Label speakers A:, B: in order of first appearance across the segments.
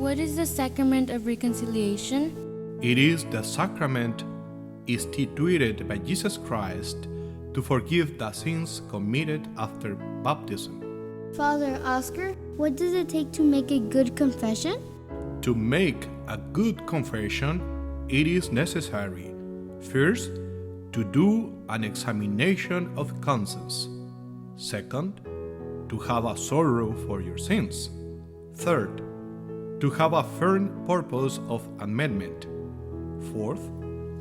A: What is the Sacrament of Reconciliation?
B: It is the sacrament instituted by Jesus Christ to forgive the sins committed after baptism.
C: Father Oscar, what does it take to make a good confession?
B: To make a good confession, it is necessary, first, to do an examination of conscience. Second, to have a sorrow for your sins. Third, to have a firm purpose of amendment. Fourth,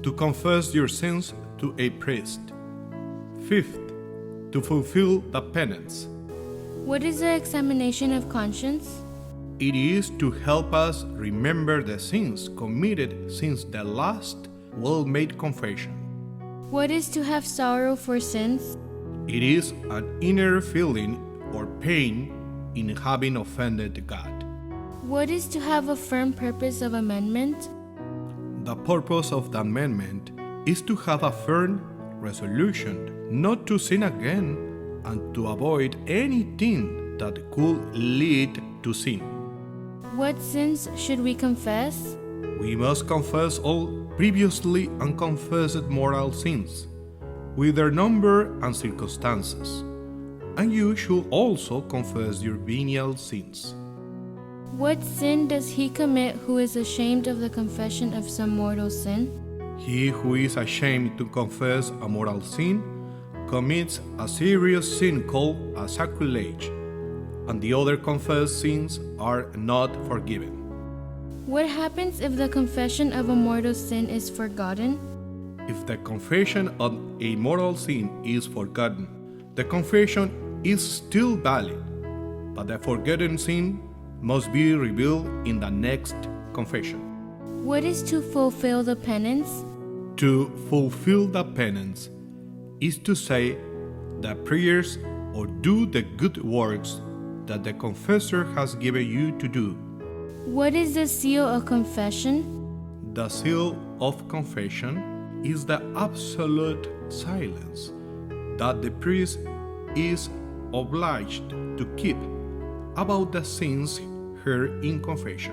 B: to confess your sins to a priest. Fifth, to fulfill the penance.
A: What is the examination of conscience?
B: It is to help us remember the sins committed since the last well-made confession.
A: What is to have sorrow for sins?
B: It is an inner feeling or pain in having offended God.
A: What is to have a firm purpose of amendment?
B: The purpose of the amendment is to have a firm resolution not to sin again and to avoid anything that could lead to sin.
A: What sins should we confess?
B: We must confess all previously unconfessed mortal sins, with their number and circumstances, and you should also confess your venial sins.
A: What sin does he commit who is ashamed of the confession of some mortal sin?
B: He who is ashamed to confess a mortal sin commits a serious sin called a sacrilege, and the other confessed sins are not forgiven.
A: What happens if the confession of a mortal sin is forgotten?
B: If the confession of a mortal sin is forgotten, the confession is still valid, but the forgotten sin must be revealed in the next confession.
A: What is to fulfill the penance?
B: To fulfill the penance is to say the prayers or do the good works that the confessor has given you to do.
A: What is the seal of confession?
B: The seal of confession is the absolute silence that the priest is obliged to keep about the sins heard in confession.